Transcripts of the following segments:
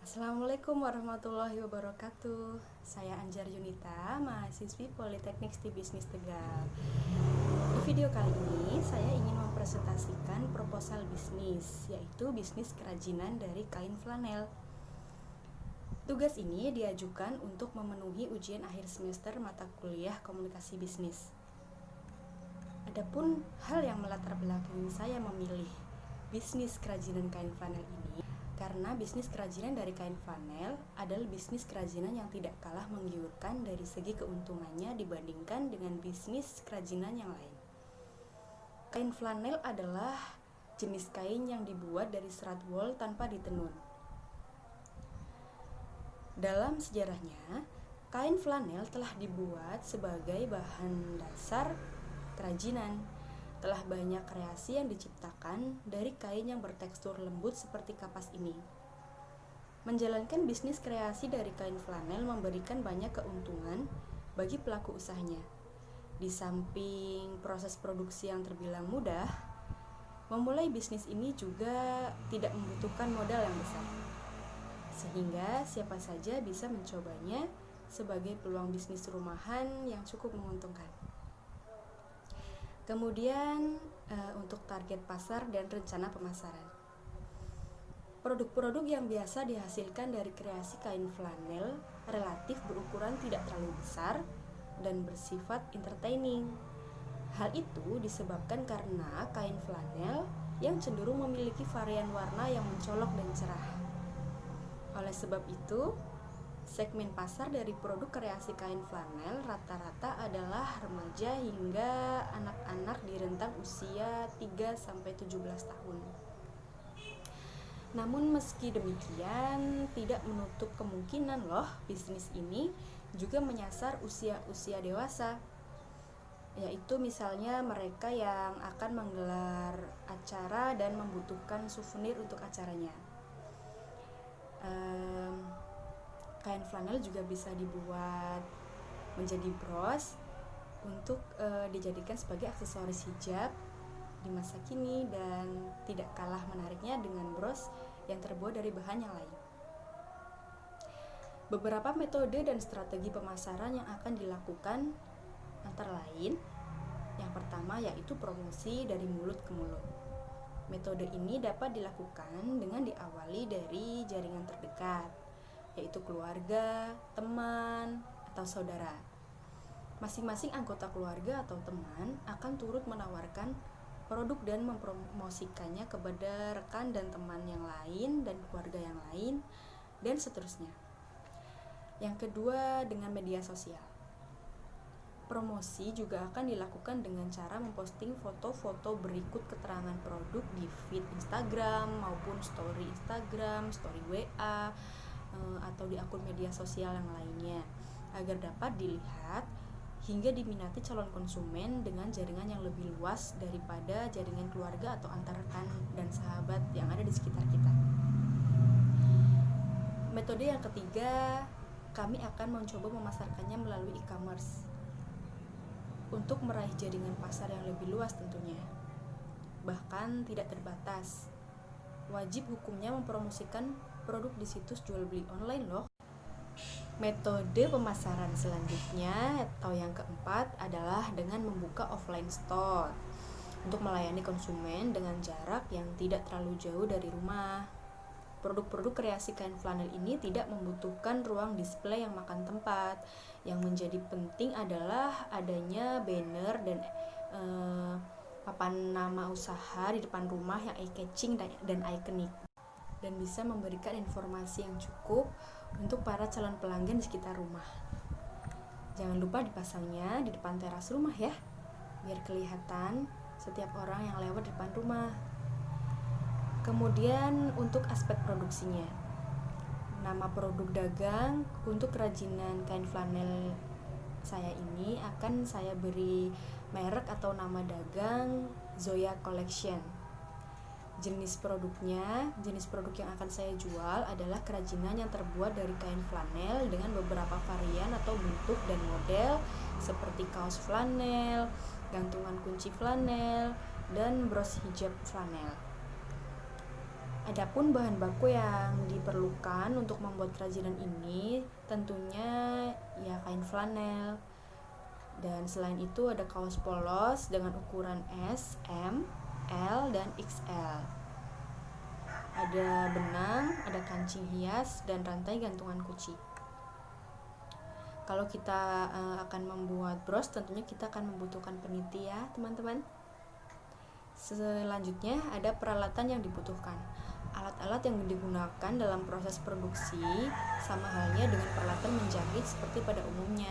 Assalamualaikum warahmatullahi wabarakatuh. Saya Anjar Yunita, mahasiswi Politeknik STI Bisnis Tegal. Di video kali ini saya ingin mempresentasikan proposal bisnis, yaitu bisnis kerajinan dari kain flanel. Tugas ini diajukan untuk memenuhi ujian akhir semester mata kuliah komunikasi bisnis. Adapun hal yang melatar belakangi saya memilih bisnis kerajinan kain flanel ini karena bisnis kerajinan dari kain flanel adalah bisnis kerajinan yang tidak kalah menggiurkan dari segi keuntungannya dibandingkan dengan bisnis kerajinan yang lain. Kain flanel adalah jenis kain yang dibuat dari serat wol tanpa ditenun. Dalam sejarahnya, kain flanel telah dibuat sebagai bahan dasar kerajinan. Telah banyak kreasi yang diciptakan dari kain yang bertekstur lembut seperti kapas ini. Menjalankan bisnis kreasi dari kain flanel memberikan banyak keuntungan bagi pelaku usahanya. Di samping proses produksi yang terbilang mudah, memulai bisnis ini juga tidak membutuhkan modal yang besar. Sehingga siapa saja bisa mencobanya sebagai peluang bisnis rumahan yang cukup menguntungkan. Kemudian untuk target pasar dan rencana pemasaran. Produk-produk yang biasa dihasilkan dari kreasi kain flanel relatif berukuran tidak terlalu besar dan bersifat entertaining. Hal itu disebabkan karena kain flanel yang cenderung memiliki varian warna yang mencolok dan cerah. Oleh sebab itu, segmen pasar dari produk kreasi kain flanel rata-rata adalah remaja hingga anak-anak di rentang usia 3-17 tahun. Namun meski demikian, tidak menutup kemungkinan loh bisnis ini juga menyasar usia-usia dewasa, yaitu misalnya mereka yang akan menggelar acara dan membutuhkan souvenir untuk acaranya. Kain flanel juga bisa dibuat menjadi bros untuk dijadikan sebagai aksesoris hijab di masa kini dan tidak kalah menariknya dengan bros yang terbuat dari bahan yang lain. Beberapa metode dan strategi pemasaran yang akan dilakukan antara lain, yang pertama yaitu promosi dari mulut ke mulut. Metode ini dapat dilakukan dengan diawali dari jaringan terdekat, yaitu keluarga, teman, atau saudara. Masing-masing anggota keluarga atau teman akan turut menawarkan produk dan mempromosikannya kepada rekan dan teman yang lain dan keluarga yang lain, dan seterusnya. Yang kedua, dengan media sosial. Promosi juga akan dilakukan dengan cara memposting foto-foto berikut keterangan produk di feed Instagram maupun story Instagram, story WA, atau di akun media sosial yang lainnya agar dapat dilihat hingga diminati calon konsumen dengan jaringan yang lebih luas daripada jaringan keluarga atau antar rekan dan sahabat yang ada di sekitar kita. Metode yang ketiga, kami akan mencoba memasarkannya melalui e-commerce untuk meraih jaringan pasar yang lebih luas tentunya, bahkan tidak terbatas. Wajib hukumnya mempromosikan produk di situs jual beli online loh. Metode pemasaran selanjutnya atau yang keempat adalah dengan membuka offline store untuk melayani konsumen dengan jarak yang tidak terlalu jauh dari rumah. Produk-produk kreasi kain flanel ini tidak membutuhkan ruang display yang makan tempat. Yang menjadi penting adalah adanya banner dan papan nama usaha di depan rumah yang eye-catching dan ikonik, dan bisa memberikan informasi yang cukup untuk para calon pelanggan di sekitar rumah. Jangan lupa dipasangnya di depan teras rumah ya, biar kelihatan setiap orang yang lewat di depan rumah. Kemudian untuk aspek produksinya, nama produk dagang untuk kerajinan kain flanel saya ini akan saya beri merek atau nama dagang Zoya Collection. Jenis produk yang akan saya jual adalah kerajinan yang terbuat dari kain flanel dengan beberapa varian atau bentuk dan model seperti kaos flanel, gantungan kunci flanel, dan bros hijab flanel. Adapun bahan baku yang diperlukan untuk membuat kerajinan ini tentunya ya kain flanel. Dan selain itu ada kaos polos dengan ukuran S, M, L, dan XL. Ada benang, ada kancing hias, dan rantai gantungan kunci. Kalau kita akan membuat bros, tentunya kita akan membutuhkan peniti ya teman-teman. Selanjutnya ada peralatan yang dibutuhkan. Alat-alat yang digunakan dalam proses produksi sama halnya dengan peralatan menjahit seperti pada umumnya,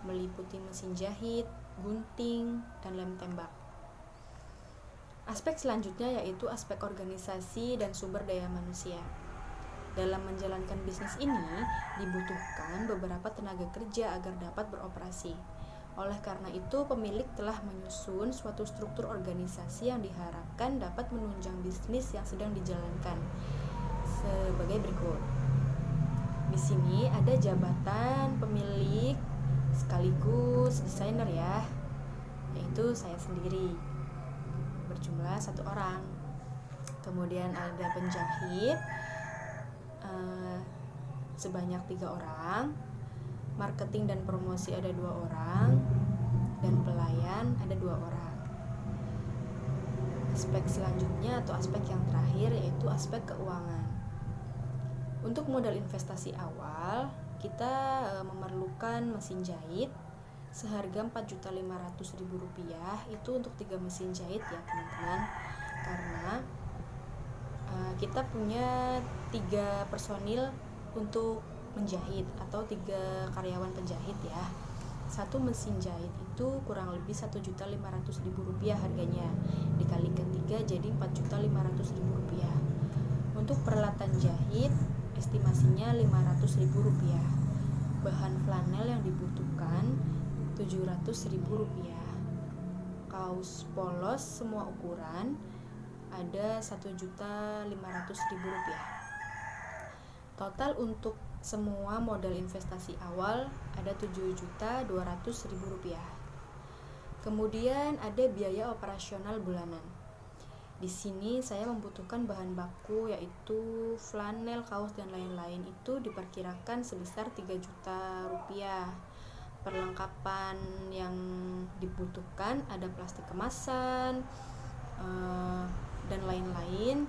meliputi mesin jahit, gunting, dan lem tembak. Aspek selanjutnya yaitu aspek organisasi dan sumber daya manusia. Dalam menjalankan bisnis ini dibutuhkan beberapa tenaga kerja agar dapat beroperasi. Oleh karena itu, pemilik telah menyusun suatu struktur organisasi yang diharapkan dapat menunjang bisnis yang sedang dijalankan. Sebagai berikut. Di sini ada jabatan pemilik sekaligus desainer ya, yaitu saya sendiri. Berjumlah 1 orang. Kemudian ada penjahit sebanyak 3 orang. Marketing dan promosi ada 2 orang, dan pelayan ada 2 orang. Aspek selanjutnya atau aspek yang terakhir yaitu aspek keuangan. Untuk modal investasi awal, kita memerlukan mesin jahit seharga Rp4.500.000 itu untuk 3 mesin jahit ya teman-teman. Karena kita punya 3 personil untuk menjahit atau 3 karyawan penjahit ya. 1 mesin jahit itu kurang lebih Rp1.500.000 harganya, dikalikan 3 jadi Rp4.500.000. Untuk peralatan jahit estimasinya Rp500.000. Bahan flanel yang dibutuhkan Rp700.000. Kaos polos semua ukuran ada Rp1.500.000. Total untuk semua modal investasi awal ada Rp7.200.000. Kemudian ada biaya operasional bulanan. Di sini saya membutuhkan bahan baku yaitu flanel, kaos, dan lain-lain itu diperkirakan sebesar Rp3.000.000. Perlengkapan yang dibutuhkan ada plastik kemasan dan lain-lain.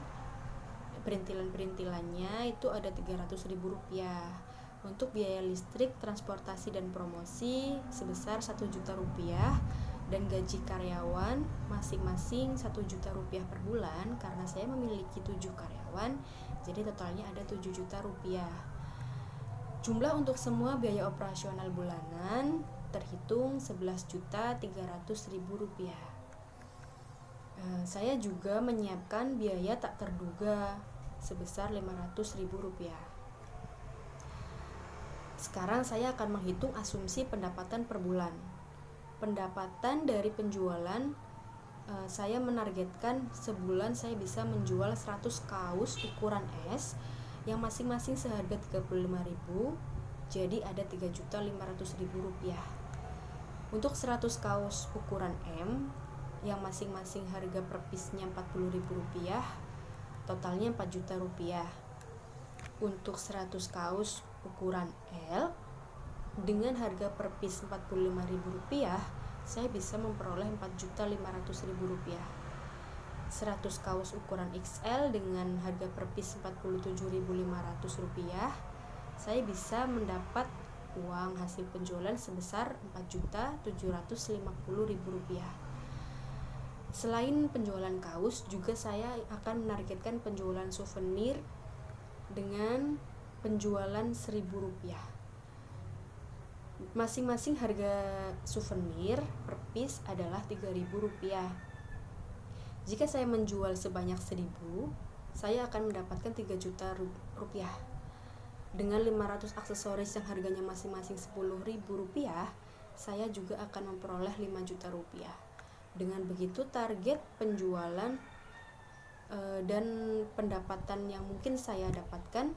Perintilan-perintilannya itu ada Rp300.000. Untuk biaya listrik, transportasi, dan promosi sebesar Rp1.000.000, dan gaji karyawan masing-masing Rp1.000.000 per bulan. Karena saya memiliki 7 karyawan, jadi totalnya ada Rp7.000.000. Jumlah untuk semua biaya operasional bulanan terhitung Rp11.300.000. Saya juga menyiapkan biaya tak terduga sebesar Rp500.000. Sekarang saya akan menghitung asumsi pendapatan per bulan. Pendapatan dari penjualan, saya menargetkan sebulan saya bisa menjual 100 kaos ukuran S yang masing-masing seharga Rp35.000, jadi ada Rp3.500.000. Untuk 100 kaos ukuran M yang masing-masing harga per piece-nya Rp40.000, totalnya Rp4.000.000. Untuk 100 kaos ukuran L dengan harga per piece Rp45.000, saya bisa memperoleh Rp4.500.000. 100 kaos ukuran XL dengan harga per piece Rp47.500, saya bisa mendapat uang hasil penjualan sebesar Rp4.750.000. Selain penjualan kaos, juga saya akan menargetkan penjualan souvenir dengan penjualan Rp1.000. Masing-masing harga souvenir per piece adalah Rp3.000. Jika saya menjual sebanyak 1.000, saya akan mendapatkan Rp3 juta. Dengan 500 aksesoris yang harganya masing-masing Rp10.000, saya juga akan memperoleh Rp5 juta. Dengan begitu, target penjualan dan pendapatan yang mungkin saya dapatkan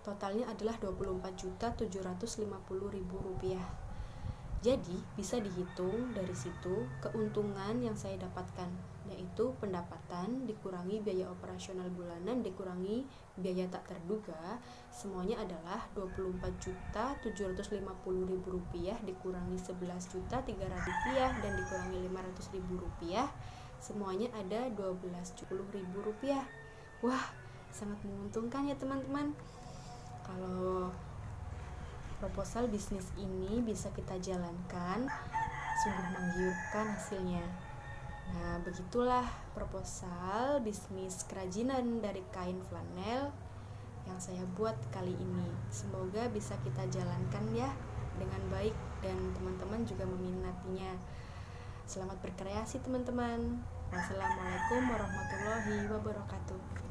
totalnya adalah Rp24.750.000. Jadi bisa dihitung dari situ keuntungan yang saya dapatkan yaitu pendapatan dikurangi biaya operasional bulanan dikurangi biaya tak terduga, semuanya adalah Rp24.750.000 dikurangi Rp11.300.000 dan dikurangi Rp500.000, semuanya ada Rp12.000. Wah, sangat menguntungkan ya teman-teman. Kalau proposal bisnis ini bisa kita jalankan, sungguh menggiurkan hasilnya. Nah, begitulah proposal bisnis kerajinan dari kain flanel yang saya buat kali ini. Semoga bisa kita jalankan ya dengan baik dan teman-teman juga meminatinya. Selamat berkreasi teman-teman. Wassalamualaikum warahmatullahi wabarakatuh.